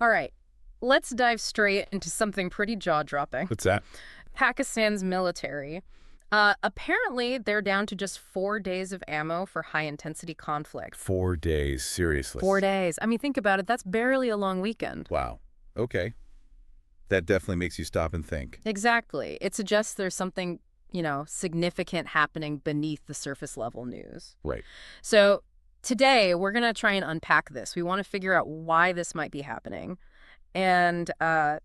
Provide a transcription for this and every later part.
All right, let's dive straight into something pretty jaw-dropping. What's that? Pakistan's military. Apparently, they're down to just 4 days of ammo for high-intensity conflict. 4 days, seriously. 4 days. I mean, think about it. That's barely a long weekend. Wow. Okay. That definitely makes you stop and think. Exactly. It suggests there's something, significant happening beneath the surface level news. Right. So today, we're going to try and unpack this. We want to figure out why this might be happening. And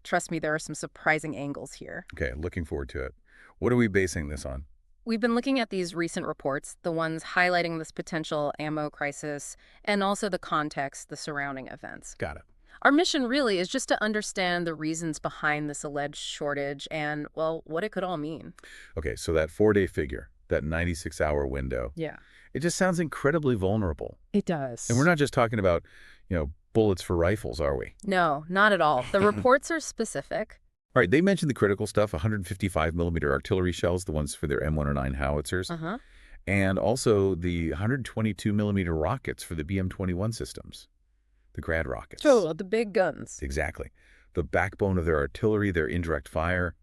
trust me, there are some surprising angles here. Okay, looking forward to it. What are we basing this on? We've been looking at these recent reports, the ones highlighting this potential ammo crisis, and also the context, the surrounding events. Got it. Our mission really is just to understand the reasons behind this alleged shortage and, well, what it could all mean. Okay, so that 4-day figure, that 96-hour window, Yeah, it just sounds incredibly vulnerable. it does. And we're not just talking about, bullets for rifles, are we? No, not at all. The reports are specific. All right, they mentioned the critical stuff, 155 millimeter artillery shells, the ones for their M109 howitzers, Uh-huh. and also the 122 millimeter rockets for the BM-21 systems, the Grad rockets. So, the big guns. Exactly. The backbone of their artillery, their indirect fire,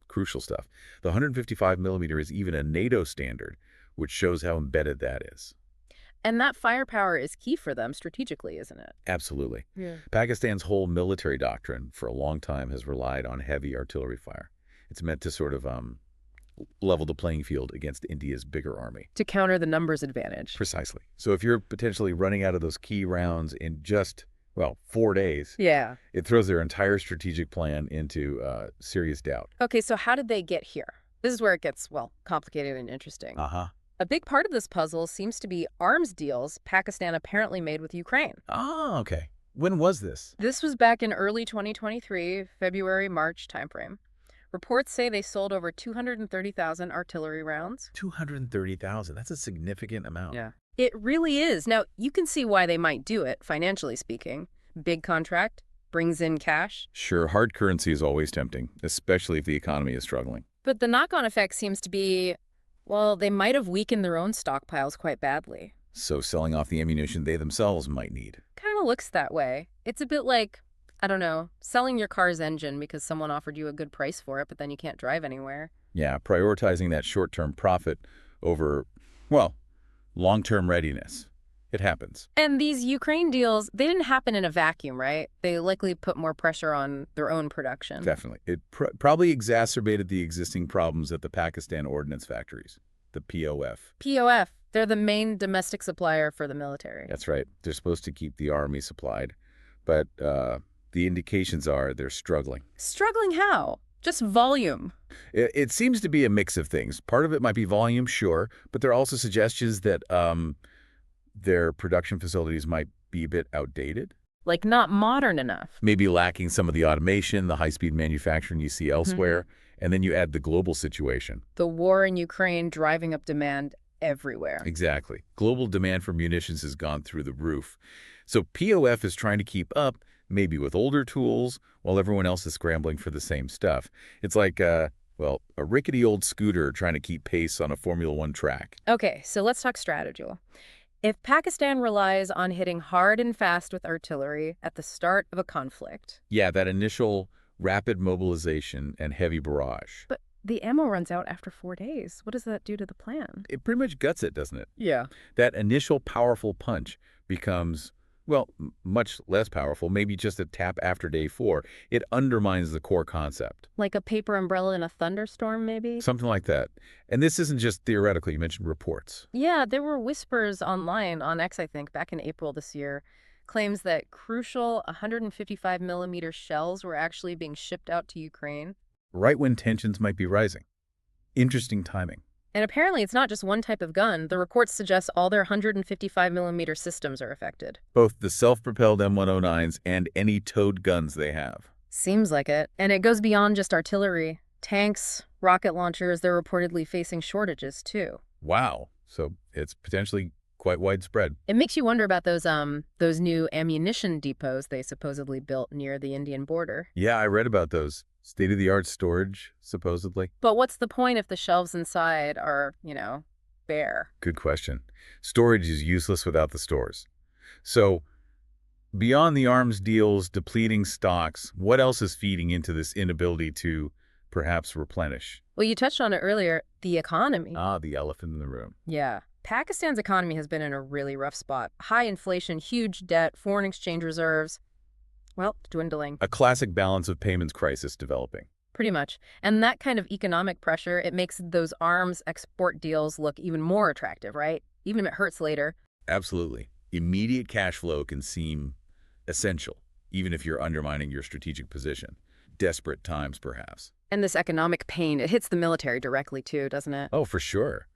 crucial stuff. The 155 millimeter is even a NATO standard, which shows how embedded that is. And that firepower is key for them strategically, isn't it? Absolutely. Yeah. Pakistan's whole military doctrine for a long time has relied on heavy artillery fire. It's meant to sort of level the playing field against India's bigger army. To counter the numbers advantage. Precisely. So if you're potentially running out of those key rounds in just, 4 days, Yeah. it throws their entire strategic plan into serious doubt. Okay, so how did they get here? This is where it gets, complicated and interesting. Uh-huh. A big part of this puzzle seems to be arms deals Pakistan apparently made with Ukraine. Oh, okay. When was this? This was back in early 2023, February, March timeframe. Reports say they sold over 230,000 artillery rounds. 230,000. That's a significant amount. Yeah. It really is. Now, you can see why they might do it, financially speaking. Big contract, brings in cash. Sure, hard currency is always tempting, especially if the economy is struggling. But the knock-on effect seems to be, they might have weakened their own stockpiles quite badly. So selling off the ammunition they themselves might need. Kind of looks that way. It's a bit like, I don't know, selling your car's engine because someone offered you a good price for it, but then you can't drive anywhere. Yeah, prioritizing that short-term profit over, long-term readiness. It happens. And these Ukraine deals, they didn't happen in a vacuum, right? They likely put more pressure on their own production. Definitely. It probably exacerbated the existing problems at the Pakistan ordnance factories, the POF. POF, they're the main domestic supplier for the military. That's right. They're supposed to keep the army supplied, but the indications are they're struggling. Struggling how? Just volume. It seems to be a mix of things. Part of it might be volume, sure, but there are also suggestions that their production facilities might be a bit outdated. Like not modern enough. Maybe lacking some of the automation, the high-speed manufacturing you see elsewhere, and then you add the global situation. The war in Ukraine driving up demand everywhere. Exactly. Global demand for munitions has gone through the roof. So POF is trying to keep up, maybe with older tools, while everyone else is scrambling for the same stuff. It's like, a rickety old scooter trying to keep pace on a Formula One track. Okay, so let's talk strategy. If Pakistan relies on hitting hard and fast with artillery at the start of a conflict. Yeah, that initial rapid mobilization and heavy barrage. But the ammo runs out after 4 days. What does that do to the plan? It pretty much guts it, doesn't it? Yeah. That initial powerful punch becomes, much less powerful, maybe just a tap after day 4. It undermines the core concept. Like a paper umbrella in a thunderstorm, maybe? Something like that. And this isn't just theoretical. You mentioned reports. Yeah, there were whispers online, on X, I think, back in April this year, claims that crucial 155 millimeter shells were actually being shipped out to Ukraine. Right when tensions might be rising. Interesting timing. And apparently it's not just one type of gun. The reports suggest all their 155 millimeter systems are affected. Both the self-propelled M109s and any towed guns they have. Seems like it. And it goes beyond just artillery. Tanks, rocket launchers, they're reportedly facing shortages too. Wow. So it's potentially quite widespread. It makes you wonder about those new ammunition depots they supposedly built near the Indian border. Yeah, I read about those. State-of-the-art storage, supposedly. But what's the point if the shelves inside are, bare? Good question. Storage is useless without the stores. So Beyond the arms deals, depleting stocks, what else is feeding into this inability to perhaps replenish? Well, you touched on it earlier, the economy. Ah, the elephant in the room. Yeah. Pakistan's economy has been in a really rough spot. High inflation, huge debt, foreign exchange reserves, well, dwindling. A classic balance of payments crisis developing. Pretty much. And that kind of economic pressure, it makes those arms export deals look even more attractive, right? Even if it hurts later. Absolutely. Immediate cash flow can seem essential, even if you're undermining your strategic position. Desperate times, perhaps. And this economic pain, it hits the military directly too, doesn't it? Oh, for sure.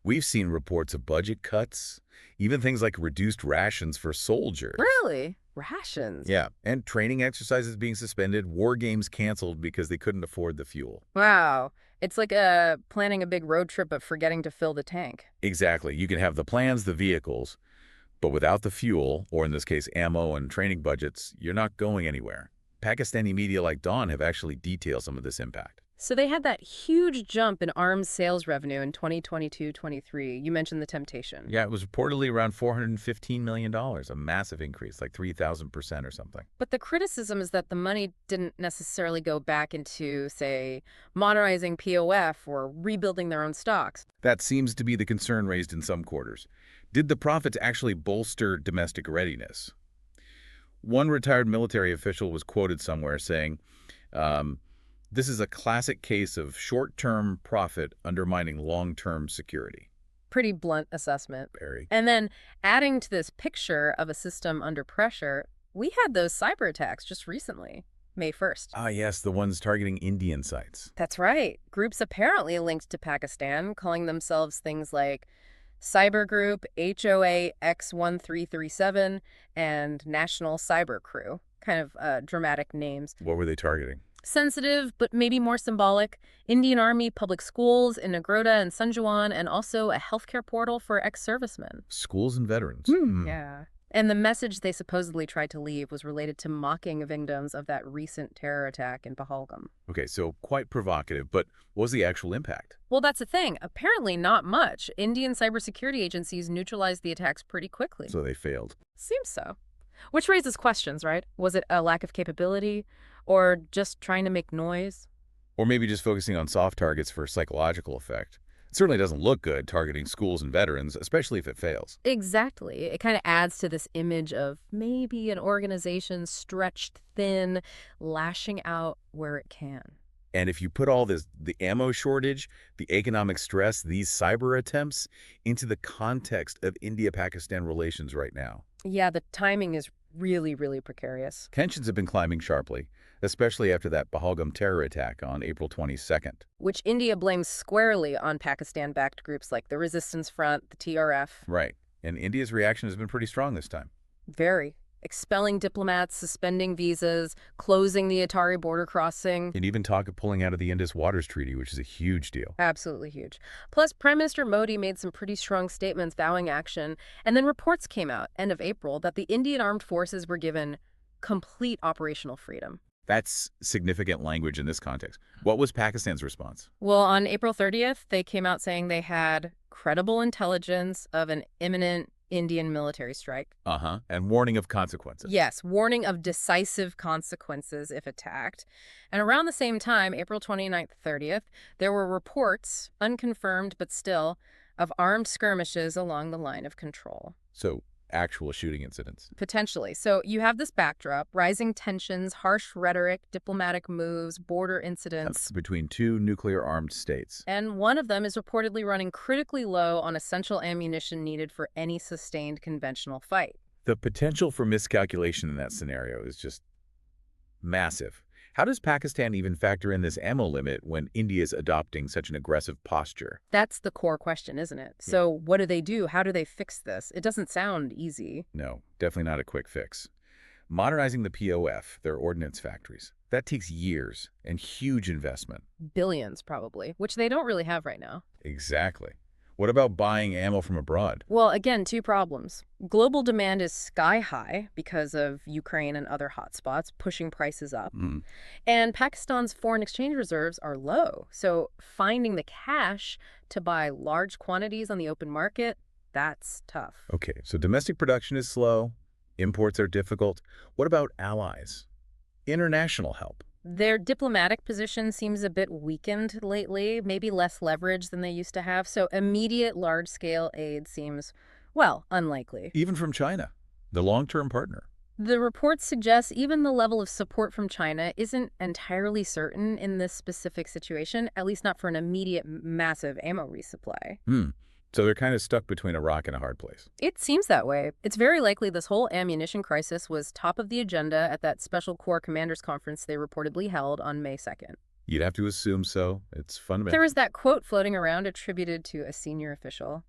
We've seen reports of budget cuts, even things like reduced rations for soldiers. Really? Rations? Yeah, and training exercises being suspended, war games canceled because they couldn't afford the fuel. Wow. It's like planning a big road trip but forgetting to fill the tank. Exactly. You can have the plans, the vehicles, but without the fuel, or in this case, ammo and training budgets, you're not going anywhere. Pakistani media like Dawn have actually detailed some of this impact. So they had that huge jump in arms sales revenue in 2022-23. You mentioned the temptation. Yeah, it was reportedly around $415 million, a massive increase, like 3,000% or something. But the criticism is that the money didn't necessarily go back into, say, modernizing POF or rebuilding their own stocks. That seems to be the concern raised in some quarters. Did the profits actually bolster domestic readiness? One retired military official was quoted somewhere saying, this is a classic case of short-term profit undermining long-term security. Pretty blunt assessment. Very. And then adding to this picture of a system under pressure, we had those cyber attacks just recently, May 1st. Ah, yes, the ones targeting Indian sites. That's right. Groups apparently linked to Pakistan, calling themselves things like Cyber Group, HOA X1337, and National Cyber Crew. Kind of dramatic names. What were they targeting? Sensitive, but maybe more symbolic. Indian Army public schools in Nagrota and Sanjuan, and also a healthcare portal for ex-servicemen. Schools and veterans. Yeah. And the message they supposedly tried to leave was related to mocking victims of that recent terror attack in Pahalgam. Okay, so quite provocative, but what was the actual impact? Well, that's the thing. Apparently not much. Indian cybersecurity agencies neutralized the attacks pretty quickly. So they failed. Seems so. Which raises questions, right? Was it a lack of capability? Or just trying to make noise? Or maybe just focusing on soft targets for psychological effect. It certainly doesn't look good targeting schools and veterans, especially if it fails. Exactly. It kind of adds to this image of maybe an organization stretched thin, lashing out where it can. And if you put all this, the ammo shortage, the economic stress, these cyber attempts, into the context of India-Pakistan relations right now. Yeah, the timing is really, really precarious. Tensions have been climbing sharply, especially after that Pahalgam terror attack on April 22nd. Which India blames squarely on Pakistan-backed groups like the Resistance Front, the TRF. Right. And India's reaction has been pretty strong this time. Very. Expelling diplomats, suspending visas, closing the Atari border crossing. And even talk of pulling out of the Indus Waters Treaty, which is a huge deal. Absolutely huge. Plus, Prime Minister Modi made some pretty strong statements vowing action, and then reports came out, end of April, that the Indian armed forces were given complete operational freedom. That's significant language in this context. What was Pakistan's response? Well, on April 30th, they came out saying they had credible intelligence of an imminent Indian military strike. And warning of consequences. Yes, warning of decisive consequences if attacked. And around the same time, April 29th, 30th, there were reports, unconfirmed but still, of armed skirmishes along the line of control. So, actual shooting incidents. Potentially. So you have this backdrop, rising tensions, harsh rhetoric, diplomatic moves, border incidents. Between two nuclear-armed states. And one of them is reportedly running critically low on essential ammunition needed for any sustained conventional fight. The potential for miscalculation in that scenario is just massive. How does Pakistan even factor in this ammo limit when India is adopting such an aggressive posture? That's the core question, isn't it? So what do they do? How do they fix this? It doesn't sound easy. No, definitely not a quick fix. Modernizing the POF, their ordnance factories, that takes years and huge investment. Billions, probably, which they don't really have right now. Exactly. What about buying ammo from abroad? Well, again, two problems. Global demand is sky high because of Ukraine and other hotspots, pushing prices up. And Pakistan's foreign exchange reserves are low. So finding the cash to buy large quantities on the open market, that's tough. Okay, so domestic production is slow, Imports are difficult. What about allies? International help? Their diplomatic position seems a bit weakened lately, maybe less leverage than they used to have, so immediate large-scale aid seems, well, unlikely. Even from China, the long-term partner. The report suggests even the level of support from China isn't entirely certain in this specific situation, at least not for an immediate massive ammo resupply. Hmm. So they're kind of stuck between a rock and a hard place. It seems that way. It's very likely this whole ammunition crisis was top of the agenda at that Special Corps Commanders Conference they reportedly held on May 2nd. You'd have to assume so. It's There fundamental. was that quote floating around attributed to a senior official.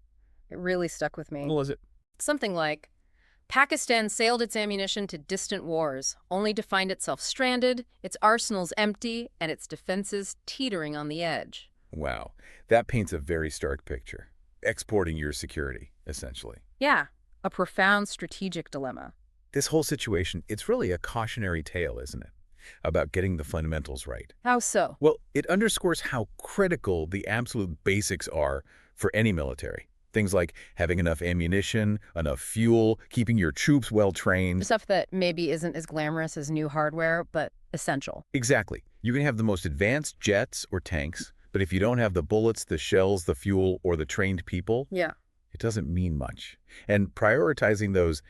It really stuck with What me. was it? Something like, Pakistan sailed its ammunition to distant wars, only to find itself stranded, its arsenals empty, and its defenses teetering on the edge. Wow. That paints a very stark picture. Exporting your security, essentially. Yeah, a profound strategic dilemma. This whole situation, it's really a cautionary tale, isn't it? About getting the fundamentals right. How so? Well, it underscores how critical the absolute basics are for any military. Things like having enough ammunition, enough fuel, keeping your troops well trained. Stuff that maybe isn't as glamorous as new hardware, but essential. Exactly. You can have the most advanced jets or tanks, but if you don't have the bullets, the shells, the fuel, or the trained people, Yeah. it doesn't mean much. And prioritizing those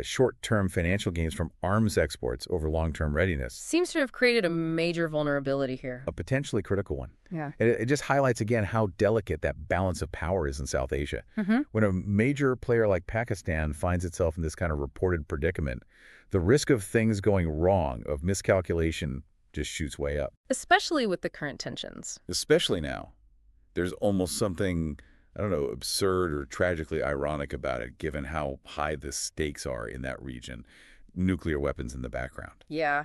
short-term financial gains from arms exports over long-term readiness, Seems to have created a major vulnerability here. a potentially critical one. Yeah. And it just highlights again how delicate that balance of power is in South Asia. Mm-hmm. When a major player like Pakistan finds itself in this kind of reported predicament, the risk of things going wrong, of miscalculation, just shoots way up. Especially with the current tensions. Especially now. There's almost something, I don't know, absurd or tragically ironic about it, given how high the stakes are in that region. Nuclear weapons in the background. Yeah.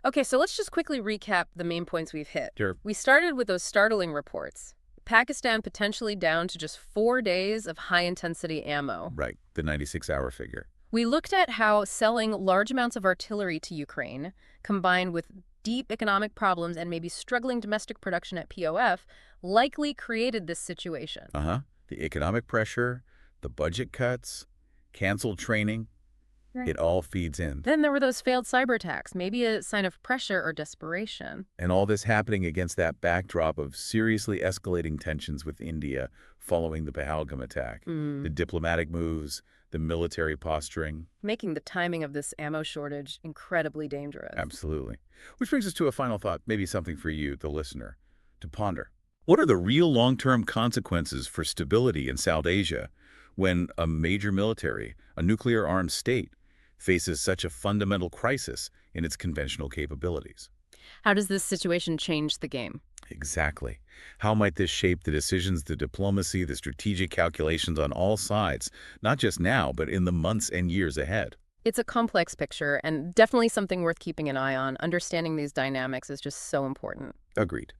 Okay, so let's just quickly recap the main points we've hit. Sure. We started with those startling reports. Pakistan potentially down to just 4 days of high-intensity ammo. Right, the 96-hour figure. We looked at how selling large amounts of artillery to Ukraine, combined with deep economic problems and maybe struggling domestic production at POF, likely created this situation. Uh-huh. The economic pressure, the budget cuts, canceled training, Right. it all feeds in. Then there were those failed cyber attacks, maybe a sign of pressure or desperation. And all this happening against that backdrop of seriously escalating tensions with India following the Pahalgam attack. The diplomatic moves, the military posturing. Making the timing of this ammo shortage incredibly dangerous. Absolutely. Which brings us to a final thought, maybe something for you, the listener, to ponder. What are the real long-term consequences for stability in South Asia when a major military, a nuclear-armed state, faces such a fundamental crisis in its conventional capabilities? How does this situation change the game? Exactly. How might this shape the decisions, the diplomacy, the strategic calculations on all sides, not just now, but in the months and years ahead? It's a complex picture and definitely something worth keeping an eye on. Understanding these dynamics is just so important. Agreed.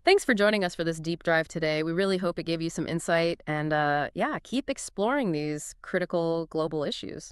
Thanks for joining us for this deep dive today. We really hope it gave you some insight and, yeah, keep exploring these critical global issues.